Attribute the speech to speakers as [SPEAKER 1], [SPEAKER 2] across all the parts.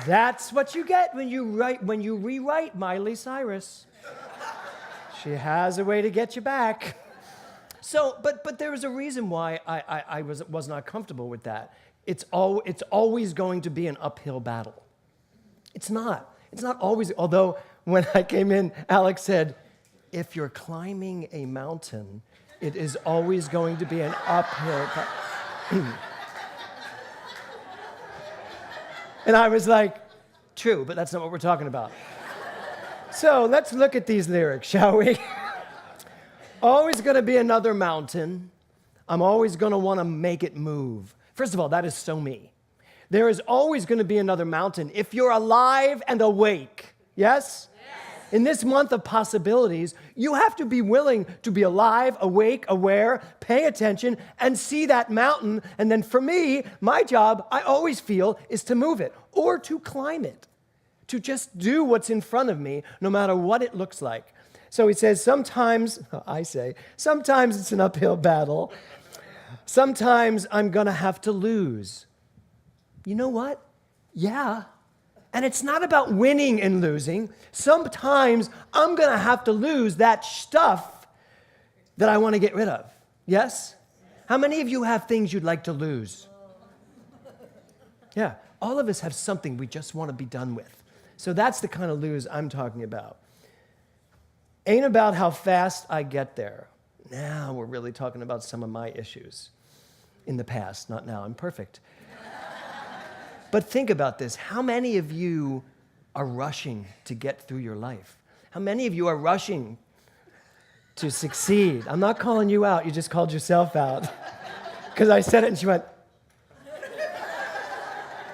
[SPEAKER 1] That's what you get when you rewrite Miley Cyrus. She has a way to get you back. So, but there was a reason why I was not comfortable with that. It's always going to be an uphill battle. It's not always, although when I came in, Alex said, if you're climbing a mountain, it is always going to be an uphill battle. And I was like, true, but that's not what we're talking about. So let's look at these lyrics, shall we? Always going to be another mountain. I'm always going to want to make it move. First of all, that is so me. There is always going to be another mountain if you're alive and awake. Yes? Yes. In this month of possibilities, you have to be willing to be alive, awake, aware, pay attention, and see that mountain. And then for me, my job, I always feel, is to move it or to climb it, to just do what's in front of me, no matter what it looks like. So he says, sometimes it's an uphill battle. Sometimes I'm going to have to lose. You know what? Yeah. And it's not about winning and losing. Sometimes I'm going to have to lose that stuff that I want to get rid of. Yes? How many of you have things you'd like to lose? Yeah. All of us have something we just want to be done with. So that's the kind of lose I'm talking about. Ain't about how fast I get there. Now we're really talking about some of my issues. In the past, not now. I'm perfect. But think about this. How many of you are rushing to get through your life? How many of you are rushing to succeed? I'm not calling you out. You just called yourself out. Because I said it and she went.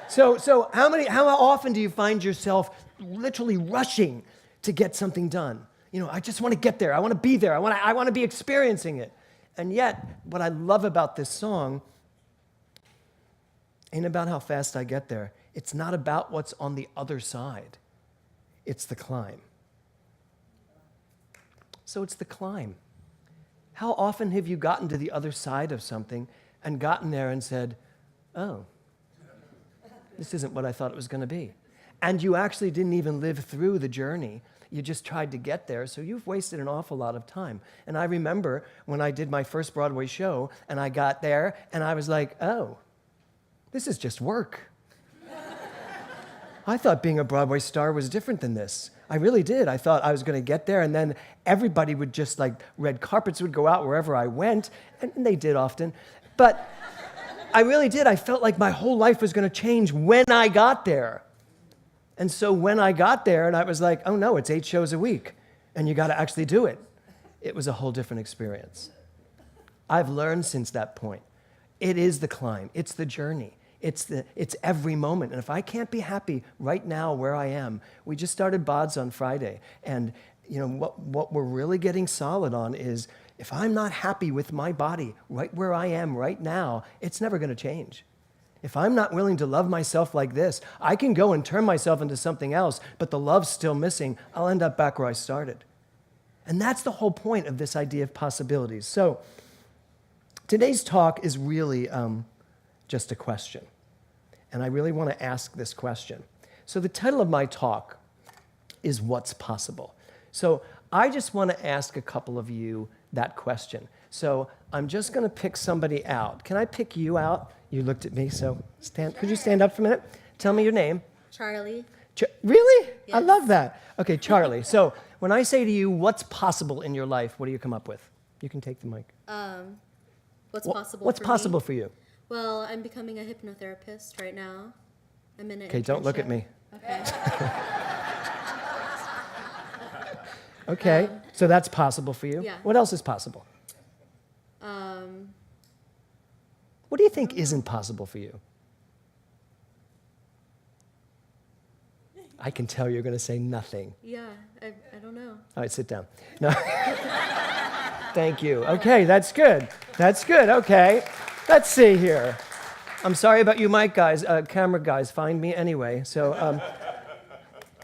[SPEAKER 1] So how often do you find yourself literally rushing to get something done? You know, I just want to get there. I want to be there. I want to be experiencing it. And yet, what I love about this song ain't about how fast I get there. It's not about what's on the other side. It's the climb. So it's the climb. How often have you gotten to the other side of something and gotten there and said, oh, this isn't what I thought it was going to be? And you actually didn't even live through the journey. You just tried to get there, so you've wasted an awful lot of time. And I remember when I did my first Broadway show, and I got there, and I was like, oh, this is just work. I thought being a Broadway star was different than this. I really did. I thought I was going to get there, and then everybody would just, like, red carpets would go out wherever I went, and they did often. But I really did. I felt like my whole life was going to change when I got there. And so when I got there and I was like, oh no, it's 8 shows a week and you got to actually do it. It was a whole different experience. I've learned since that point. It is the climb. It's the journey. It's every moment. And if I can't be happy right now where I am, we just started BODS on Friday. And you know what we're really getting solid on is if I'm not happy with my body right where I am right now, it's never going to change. If I'm not willing to love myself like this, I can go and turn myself into something else, but the love's still missing. I'll end up back where I started. And that's the whole point of this idea of possibilities. So today's talk is really just a question. And I really want to ask this question. So the title of my talk is What's Possible? So I just want to ask a couple of you that question. So I'm just going to pick somebody out. Can I pick you out? You looked at me, so could you stand up for a minute? Tell me your name.
[SPEAKER 2] Charlie.
[SPEAKER 1] Really?
[SPEAKER 2] Yes.
[SPEAKER 1] I love that. Okay, Charlie. So when I say to you, what's possible in your life, what do you come up with? You can take the mic.
[SPEAKER 2] What's possible
[SPEAKER 1] What's
[SPEAKER 2] for
[SPEAKER 1] possible
[SPEAKER 2] me?
[SPEAKER 1] for you?
[SPEAKER 2] Well, I'm becoming a hypnotherapist right now. I'm in an
[SPEAKER 1] Okay, don't look at me.
[SPEAKER 2] Okay.
[SPEAKER 1] Okay, so that's possible for you?
[SPEAKER 2] Yeah.
[SPEAKER 1] What else is possible? What do you think isn't possible for you? I can tell you're going to say nothing.
[SPEAKER 2] Yeah, I don't know.
[SPEAKER 1] All right, sit down. No. Thank you. Okay, that's good. That's good. Okay, let's see here. I'm sorry about you mic guys, camera guys, find me anyway. So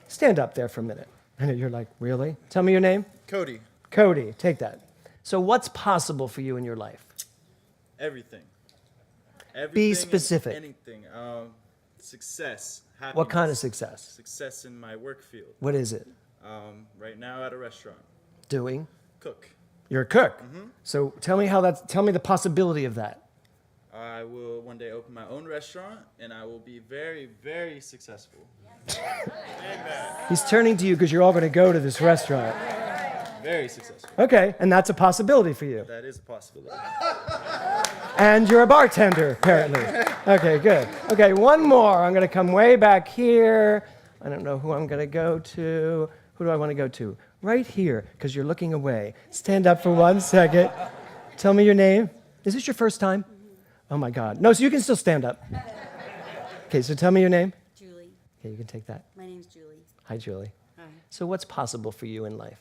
[SPEAKER 1] stand up there for a minute. And you're like, really? Tell me your name.
[SPEAKER 3] Cody.
[SPEAKER 1] Cody, take that. So what's possible for you in your life?
[SPEAKER 3] Everything.
[SPEAKER 1] Be specific.
[SPEAKER 3] Anything. Success, happiness.
[SPEAKER 1] What kind of success?
[SPEAKER 3] Success in my work field.
[SPEAKER 1] What is it?
[SPEAKER 3] Right now at a restaurant.
[SPEAKER 1] Doing?
[SPEAKER 3] Cook.
[SPEAKER 1] You're a cook. So tell me the possibility of that.
[SPEAKER 3] I will one day open my own restaurant, and I will be very, very successful.
[SPEAKER 1] He's turning to you because you're all going to go to this restaurant.
[SPEAKER 3] Very successful.
[SPEAKER 1] Okay, and that's a possibility for you.
[SPEAKER 3] That is a possibility.
[SPEAKER 1] And you're a bartender, apparently. Okay, good. Okay, one more. I'm going to come way back here. I don't know who I'm going to go to. Who do I want to go to? Right here, because you're looking away. Stand up for 1 second. Tell me your name. Is this your first time? Oh, my God. No, so you can still stand up. Okay, so tell me your name.
[SPEAKER 2] Julie.
[SPEAKER 1] Okay, you can take that.
[SPEAKER 2] My name's Julie.
[SPEAKER 1] Hi, Julie.
[SPEAKER 2] Hi.
[SPEAKER 1] So what's possible for you in life?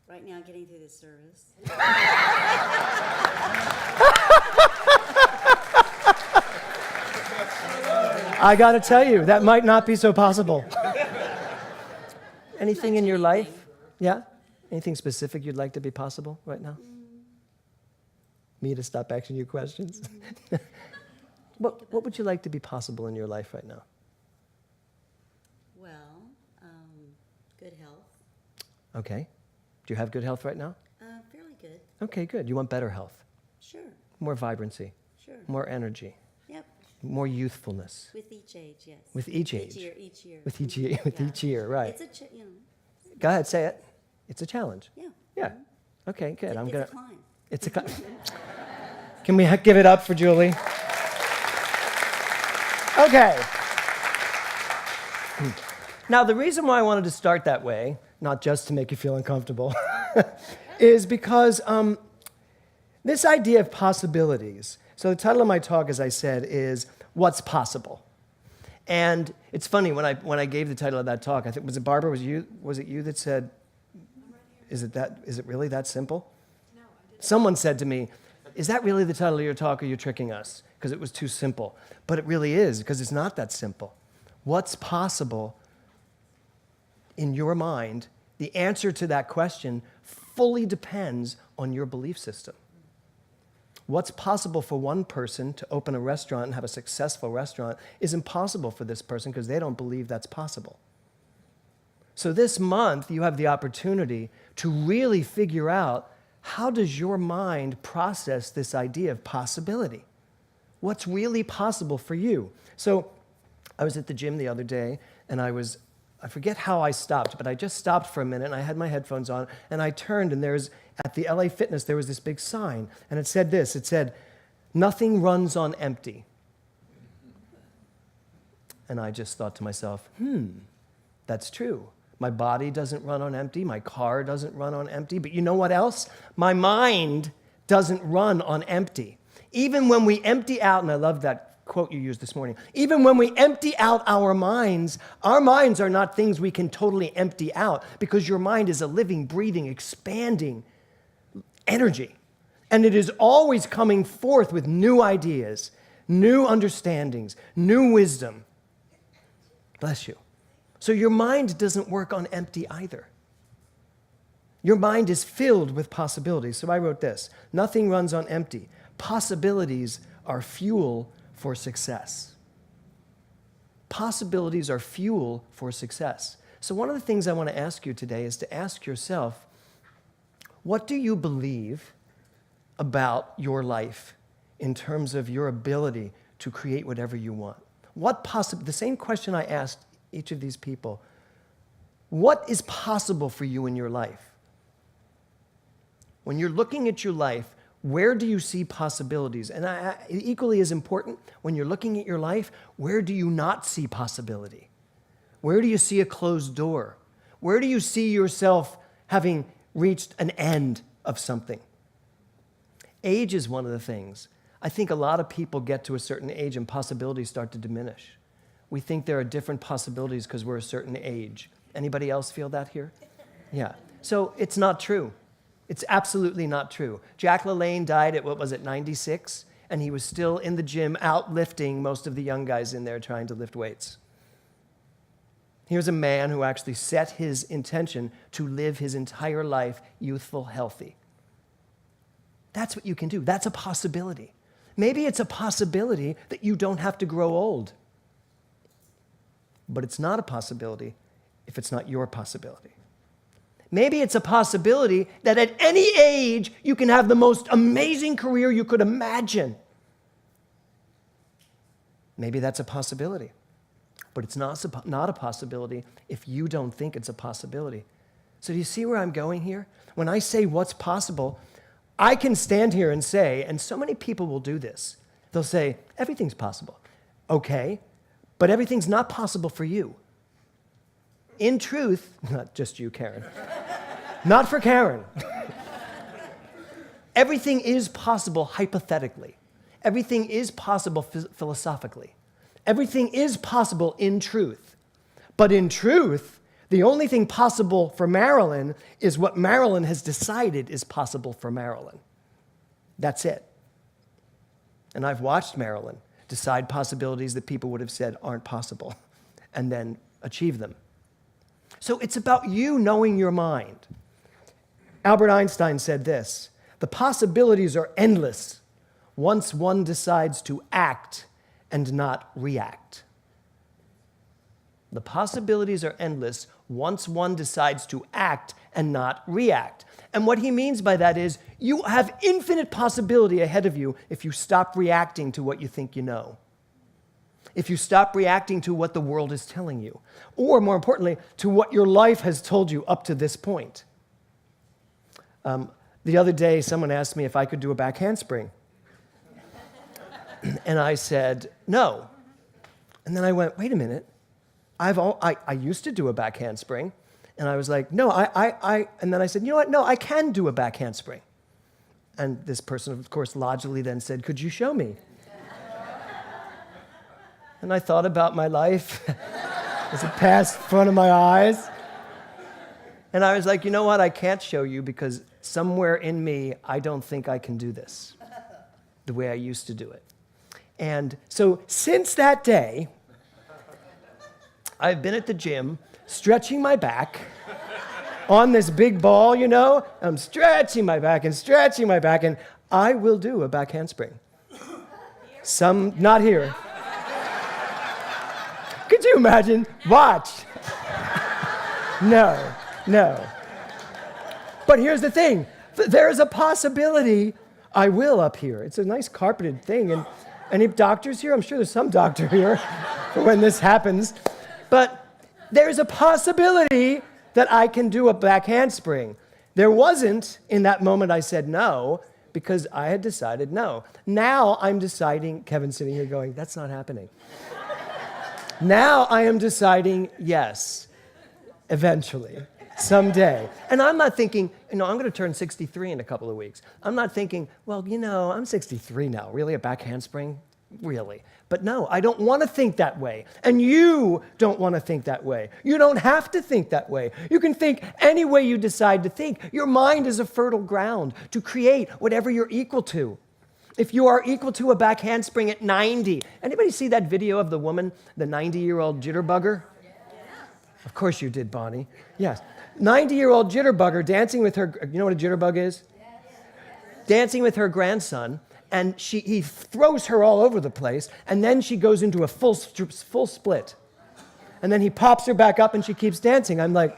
[SPEAKER 2] Right now, getting through this service.
[SPEAKER 1] I got to tell you, that might not be so possible. Anything in your life? Yeah? Anything specific you'd like to be possible right now? Me to stop asking you questions? What would you like to be possible in your life right now?
[SPEAKER 2] Well, good health.
[SPEAKER 1] Okay. Do you have good health right now?
[SPEAKER 2] Fairly good.
[SPEAKER 1] Okay, good. You want better health,
[SPEAKER 2] Sure.
[SPEAKER 1] more vibrancy,
[SPEAKER 2] Sure.
[SPEAKER 1] more energy,
[SPEAKER 2] Yep.
[SPEAKER 1] more youthfulness.
[SPEAKER 2] With each age, yes.
[SPEAKER 1] With each age.
[SPEAKER 2] Each year.
[SPEAKER 1] With each year, with
[SPEAKER 2] Yeah.
[SPEAKER 1] each year, right.
[SPEAKER 2] It's a,
[SPEAKER 1] Go ahead, say it. It's a challenge.
[SPEAKER 2] yeah.
[SPEAKER 1] Yeah. Okay, good.
[SPEAKER 2] It's
[SPEAKER 1] gonna.
[SPEAKER 2] a climb.
[SPEAKER 1] It's a. Can we give it up for Julie? Okay. Now, the reason why I wanted to start that way, not just to make you feel uncomfortable, is because this idea of possibilities. So the title of my talk, as I said, is "What's Possible." And it's funny when I gave the title of that talk. I think was it Barbara? Was it you that said? Is it really that simple? No, I didn't. Someone said to me, "Is that really the title of your talk, or you're tricking us?" Because it was too simple. But it really is, because it's not that simple. What's possible in your mind? The answer to that question fully depends on your belief system. What's possible for one person to open a restaurant and have a successful restaurant is impossible for this person because they don't believe that's possible. So this month, you have the opportunity to really figure out, how does your mind process this idea of possibility? What's really possible for you? So I was at the gym the other day, and I forget how I stopped, but I just stopped for a minute, and I had my headphones on, and I turned, and at the LA Fitness, there was this big sign, and it said this. It said, "Nothing runs on empty." And I just thought to myself, that's true. My body doesn't run on empty. My car doesn't run on empty. But you know what else? My mind doesn't run on empty. Even when we empty out, and I love that quote you used this morning, even when we empty out our minds are not things we can totally empty out, because your mind is a living, breathing, expanding energy. And it is always coming forth with new ideas, new understandings, new wisdom. Bless you. So your mind doesn't work on empty either. Your mind is filled with possibilities. So I wrote this: nothing runs on empty. Possibilities are fuel for success. Possibilities are fuel for success. So one of the things I want to ask you today is to ask yourself, what do you believe about your life in terms of your ability to create whatever you want? The same question I asked each of these people: what is possible for you in your life? When you're looking at your life, where do you see possibilities? And equally as important, when you're looking at your life, where do you not see possibility? Where do you see a closed door? Where do you see yourself having reached an end of something? Age is one of the things. I think a lot of people get to a certain age and possibilities start to diminish. We think there are different possibilities because we're a certain age. Anybody else feel that here? Yeah. So it's not true. It's absolutely not true. Jack LaLanne died at, 96? And he was still in the gym out lifting most of the young guys in there trying to lift weights. He was a man who actually set his intention to live his entire life youthful, healthy. That's what you can do. That's a possibility. Maybe it's a possibility that you don't have to grow old. but it's not a possibility if it's not your possibility. Maybe it's a possibility that at any age you can have the most amazing career you could imagine. Maybe that's a possibility, but it's not a possibility if you don't think it's a possibility. So do you see where I'm going here? When I say what's possible, I can stand here and say, and so many people will do this, they'll say, everything's possible. Okay, but everything's not possible for you. In truth, not just you, Karen. Not for Karen. Everything is possible hypothetically. Everything is possible philosophically. Everything is possible in truth. But in truth, the only thing possible for Marilyn is what Marilyn has decided is possible for Marilyn. That's it. And I've watched Marilyn decide possibilities that people would have said aren't possible and then achieve them. So it's about you knowing your mind. Albert Einstein said this, "The possibilities are endless once one decides to act and not react." The possibilities are endless once one decides to act and not react. And what he means by that is you have infinite possibility ahead of you if you stop reacting to what you think you know. If you stop reacting to what the world is telling you, or more importantly, to what your life has told you up to this point. The other day, someone asked me if I could do a back handspring. And I said, no. And then I went, wait a minute. I used to do a back handspring. And I was like, no, and then I said, you know what? No, I can do a back handspring. And this person, of course, logically then said, could you show me? And I thought about my life as it passed in front of my eyes. And I was like, you know what? I can't show you because somewhere in me, I don't think I can do this the way I used to do it. And so since that day, I've been at the gym stretching my back on this big ball, you know. I'm stretching my back, and I will do a back handspring. Some, not here. Could you imagine? Watch. No. But here's the thing. There is a possibility I will up here. It's a nice carpeted thing. And any doctors here? I'm sure there's some doctor here for when this happens. But there's a possibility that I can do a back handspring. There wasn't in that moment I said no, because I had decided no. Now I'm deciding, Kevin's sitting here going, that's not happening. Now I am deciding yes, eventually, someday. And I'm not thinking, I'm going to turn 63 in a couple of weeks. I'm not thinking, well, I'm 63 now. Really, a back handspring? Really? But no, I don't want to think that way. And you don't want to think that way. You don't have to think that way. You can think any way you decide to think. Your mind is a fertile ground to create whatever you're equal to. If you are equal to a back handspring at 90, anybody see that video of the woman, the 90-year-old jitterbugger? Of course you did, Bonnie. Yes. 90-year-old jitterbugger dancing with her, you know what a jitterbug is? Dancing with her grandson, and he throws her all over the place, and then she goes into a full split. And then he pops her back up, and she keeps dancing. I'm like,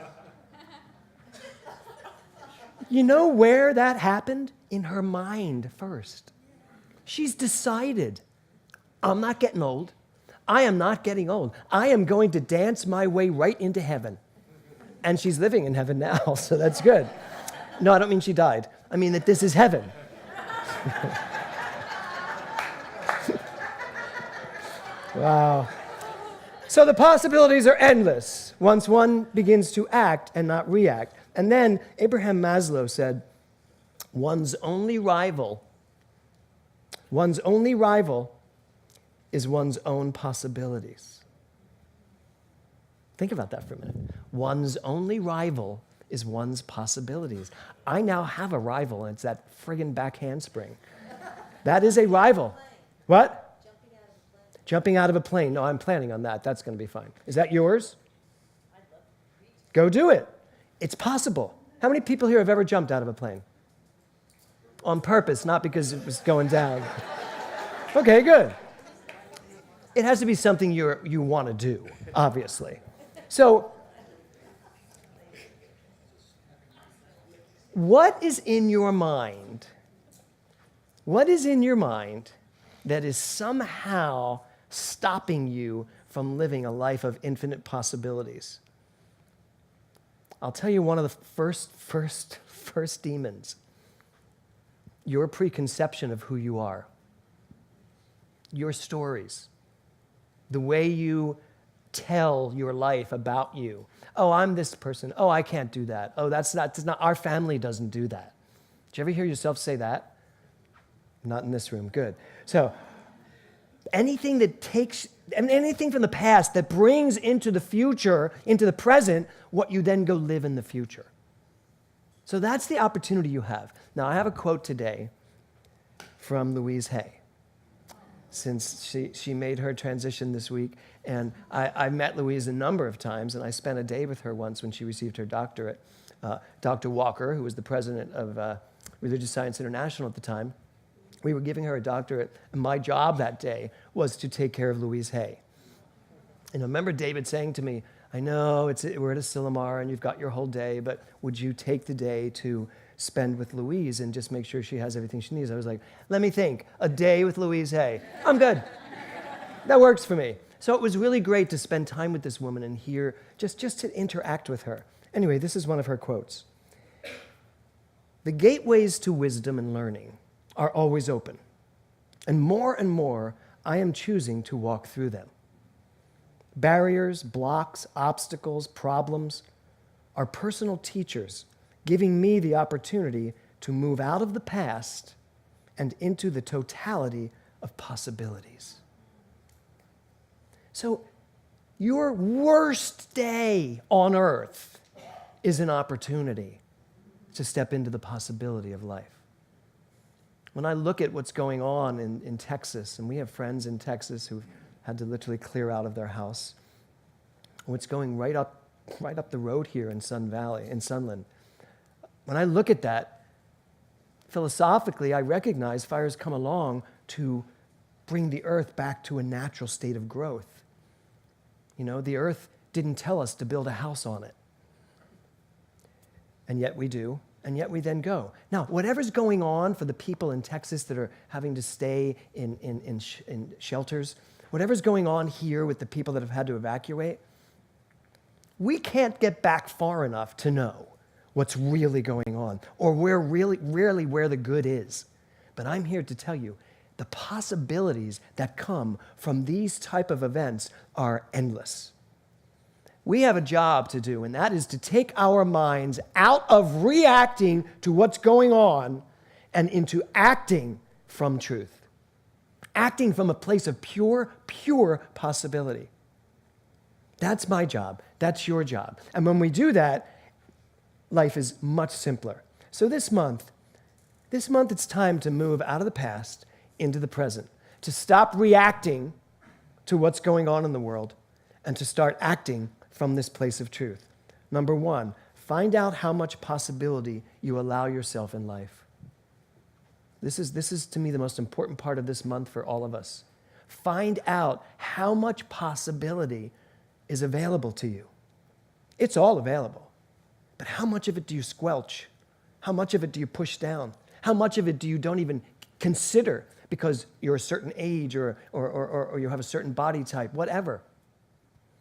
[SPEAKER 1] you know where that happened? In her mind first. She's decided, I'm not getting old. I am not getting old. I am going to dance my way right into heaven. And she's living in heaven now, so that's good. No, I don't mean she died. I mean that this is heaven. Wow. So the possibilities are endless once one begins to act and not react. And then Abraham Maslow said, one's only rival is one's own possibilities. Think about that for a minute. One's only rival is one's possibilities. I now have a rival, and it's that friggin' back handspring. That is a rival. What? Jumping out of a plane. No, I'm planning on that. That's going to be fine. Is that yours? Go do it. It's possible. How many people here have ever jumped out of a plane? On purpose, not because it was going down. Okay, good. It has to be something you want to do, obviously. So, what is in your mind? What is in your mind that is somehow stopping you from living a life of infinite possibilities? I'll tell you one of the first demons. Your preconception of who you are. Your stories. The way you tell your life about you. Oh, I'm this person. Oh, I can't do that. Oh, that's not, our family doesn't do that. Did you ever hear yourself say that? Not in this room. Good. So, anything from the past that brings into the future, into the present, what you then go live in the future. So that's the opportunity you have. Now, I have a quote today from Louise Hay, since she made her transition this week. And I met Louise a number of times, and I spent a day with her once when she received her doctorate. Dr. Walker, who was the president of Religious Science International at the time, we were giving her a doctorate, and my job that day was to take care of Louise Hay. And I remember David saying to me, I know we're at Asilomar and you've got your whole day, but would you take the day to spend with Louise and just make sure she has everything she needs? I was like, let me think, a day with Louise Hay. I'm good. That works for me. So it was really great to spend time with this woman and hear, just to interact with her. Anyway, this is one of her quotes. The gateways to wisdom and learning are always open, and more I am choosing to walk through them. Barriers, blocks, obstacles, problems are personal teachers, giving me the opportunity to move out of the past and into the totality of possibilities. So, your worst day on earth is an opportunity to step into the possibility of life. When I look at what's going on in Texas, and we have friends in Texas who've had to literally clear out of their house, what's going right up the road here in Sun Valley, in Sunland. When I look at that, philosophically, I recognize fire's come along to bring the earth back to a natural state of growth. You know, the earth didn't tell us to build a house on it. And yet we do, and yet we then go. Now, whatever's going on for the people in Texas that are having to stay in shelters, whatever's going on here with the people that have had to evacuate, we can't get back far enough to know what's really going on or really where the good is. But I'm here to tell you, the possibilities that come from these type of events are endless. We have a job to do, and that is to take our minds out of reacting to what's going on and into acting from truth. Acting from a place of pure possibility. That's my job. That's your job. And when we do that, life is much simpler. So this month it's time to move out of the past into the present, to stop reacting to what's going on in the world and to start acting from this place of truth. Number one, find out how much possibility you allow yourself in life. This is to me the most important part of this month for all of us. Find out how much possibility is available to you. It's all available. But how much of it do you squelch? How much of it do you push down? How much of it do you don't even consider because you're a certain age or you have a certain body type, whatever?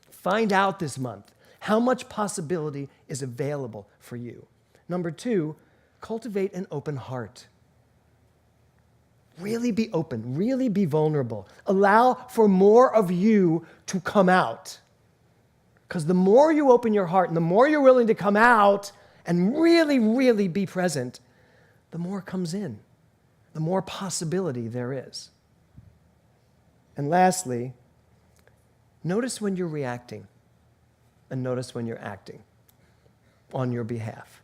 [SPEAKER 1] Find out this month how much possibility is available for you. Number two, cultivate an open heart. Really be open, really be vulnerable. Allow for more of you to come out. Because the more you open your heart and the more you're willing to come out and really be present, the more comes in, the more possibility there is. And lastly, notice when you're reacting and notice when you're acting on your behalf.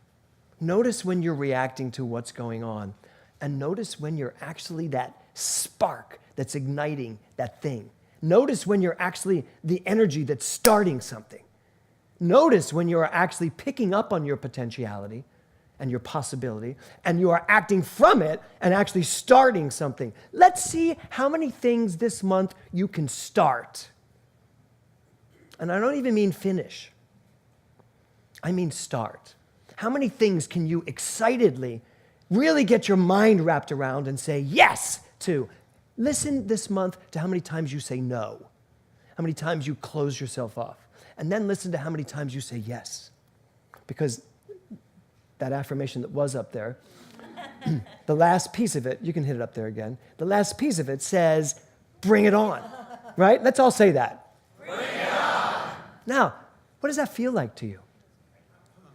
[SPEAKER 1] Notice when you're reacting to what's going on and notice when you're actually that spark that's igniting that thing. Notice when you're actually the energy that's starting something. Notice when you're actually picking up on your potentiality and your possibility, and you are acting from it and actually starting something. Let's see how many things this month you can start. And I don't even mean finish. I mean start. How many things can you excitedly really get your mind wrapped around and say yes to? Listen this month to how many times you say no, how many times you close yourself off, and then listen to how many times you say yes. Because that affirmation that was up there, the last piece of it, you can hit it up there again, the last piece of it says, bring it on, right? Let's all say that. Bring it on. Now, what does that feel like to you?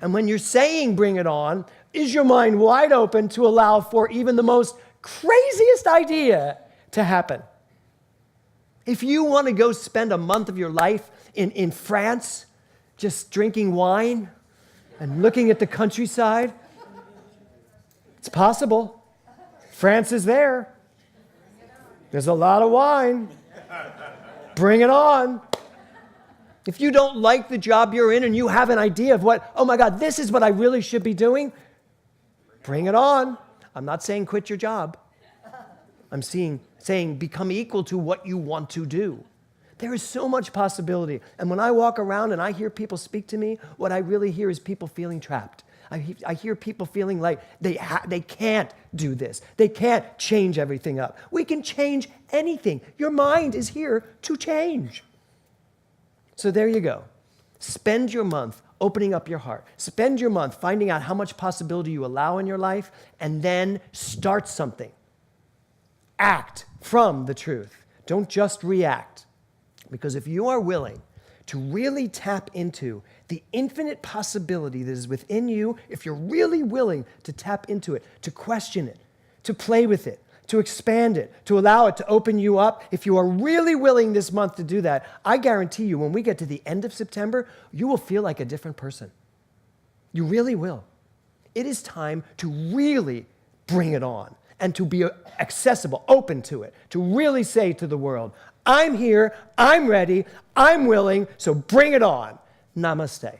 [SPEAKER 1] And when you're saying bring it on, is your mind wide open to allow for even the most craziest idea to happen? If you want to go spend a month of your life in France, just drinking wine and looking at the countryside, it's possible. France is there. There's a lot of wine. Bring it on. If you don't like the job you're in and you have an idea of what, oh my God, this is what I really should be doing, bring it on. I'm not saying quit your job. I'm saying become equal to what you want to do. There is so much possibility. And when I walk around and I hear people speak to me, what I really hear is people feeling trapped. I hear people feeling like they can't do this. They can't change everything up. We can change anything. Your mind is here to change. So there you go. Spend your month opening up your heart. Spend your month finding out how much possibility you allow in your life, and then start something. Act from the truth. Don't just react. Because if you are willing to really tap into the infinite possibility that is within you, if you're really willing to tap into it, to question it, to play with it, to expand it, to allow it to open you up, if you are really willing this month to do that, I guarantee you when we get to the end of September, you will feel like a different person. You really will. It is time to really bring it on and to be accessible, open to it, to really say to the world, I'm here, I'm ready, I'm willing, so bring it on. Namaste.